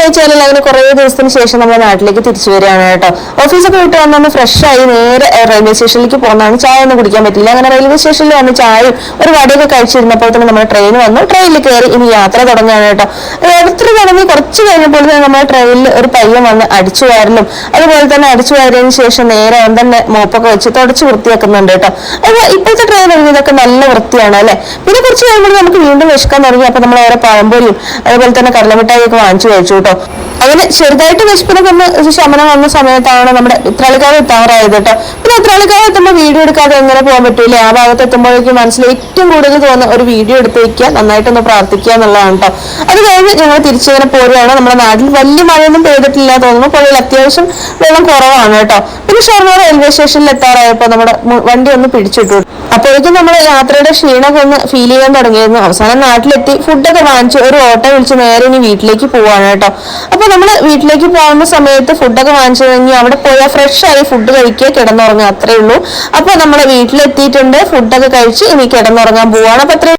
വെച്ചാൽ അങ്ങനെ കുറേ ദിവസത്തിന് ശേഷം നമ്മുടെ നാട്ടിലേക്ക് തിരിച്ചു വരികയാണ് കേട്ടോ. ഓഫീസൊക്കെ വിട്ട് വന്നൊന്ന് ഫ്രഷ് ആയി നേരെ റെയിൽവേ സ്റ്റേഷനിലേക്ക് പോകുന്നതാണ്. ചായ ഒന്നും കുടിക്കാൻ പറ്റില്ല. അങ്ങനെ റെയിൽവേ സ്റ്റേഷനിൽ വന്ന് ചായയും ഒരു വടയൊക്കെ കഴിച്ചിരുന്നപ്പോൾ തന്നെ നമ്മുടെ ട്രെയിൻ വന്നു. ട്രെയിനിൽ കയറി ഇനി യാത്ര തുടങ്ങുകയാണ് കേട്ടോ. യാത്ര തുടങ്ങി കുറച്ച് കഴിഞ്ഞപ്പോൾ തന്നെ നമ്മുടെ ട്രെയിനിൽ ഒരു പയ്യൻ വന്ന് അടിച്ചു വാരലും അതുപോലെ തന്നെ അടിച്ചു വാരിയതിനു ശേഷം നേരെ അവൻ തന്നെ മോപ്പൊക്കെ വെച്ച് തുടച്ച് വൃത്തിയാക്കുന്നുണ്ട് കേട്ടോ. അപ്പോൾ ഇപ്പോഴത്തെ ട്രെയിൻ ഇറങ്ങിയതൊക്കെ നല്ല വൃത്തിയാണ് അല്ലെ. പിന്നെ കുറച്ച് കഴിയുമ്പോൾ നമുക്ക് വീണ്ടും വിശക്കാൻ തുടങ്ങി. അപ്പൊ നമ്മൾ ഓരോ പഴംപൊരിയും അതുപോലെ തന്നെ കടലമിഠായി ഒക്കെ വാങ്ങിച്ചു കഴിച്ചു കേട്ടോ. അങ്ങനെ ചെറുതായിട്ട് വിശപ്പിനൊക്കെ ഒന്ന് ശമനം വന്ന സമയത്താണ് നമ്മുടെ ഉത്രാളിക്കാവ് എത്താറായത് കേട്ടോ. പിന്നെ ഉത്രാളിക്കാവ് എത്തുമ്പോൾ വീഡിയോ എടുക്കാതെ എങ്ങനെ പോകാൻ പറ്റൂലേ. ആ ഭാഗത്ത് എത്തുമ്പോഴേക്കും മനസ്സിൽ ഏറ്റവും കൂടുതൽ തോന്നുന്ന ഒരു വീഡിയോ എടുത്ത് വയ്ക്കുക, നന്നായിട്ടൊന്ന് പ്രാർത്ഥിക്കുക എന്നുള്ളതാണ് കേട്ടോ. അത് കഴിഞ്ഞ് ഞങ്ങൾ തിരിച്ചിങ്ങനെ പോരുകയാണ്. നമ്മുടെ നാട്ടിൽ വലിയ മഴയൊന്നും പെയ്തിട്ടില്ല തോന്നുന്നു. പുഴയിൽ അത്യാവശ്യം വെള്ളം കുറവാണ് കേട്ടോ. പിന്നെ ഷൊർണൂർ റെയിൽവേ സ്റ്റേഷനിൽ എത്താറായപ്പോൾ നമ്മുടെ വണ്ടി ഒന്ന് പിടിച്ചിട്ടു. അപ്പോഴേക്കും നമ്മൾ യാത്രയുടെ ക്ഷീണമൊക്കെ ഒന്ന് ഫീൽ ചെയ്യാൻ തുടങ്ങിയിരുന്നു. അവസാനം നാട്ടിലെത്തി ഫുഡൊക്കെ വാങ്ങിച്ച് ഒരു ഓട്ടോ വിളിച്ച് നേരെ ഇനി വീട്ടിലേക്ക് പോവാണ് കേട്ടോ. അപ്പൊ നമ്മൾ വീട്ടിലേക്ക് പോകുന്ന സമയത്ത് ഫുഡൊക്കെ വാങ്ങിച്ചു കഴിഞ്ഞ് അവിടെ പോയാൽ ഫ്രഷ് ആയി ഫുഡ് കഴിക്കുക, കിടന്നുറങ്ങുക, അത്രേ ഉള്ളൂ. അപ്പൊ നമ്മൾ വീട്ടിലെത്തിയിട്ടുണ്ട്. ഫുഡൊക്കെ കഴിച്ച് ഇനി കിടന്നുറങ്ങാൻ പോവാണ്. അപ്പൊ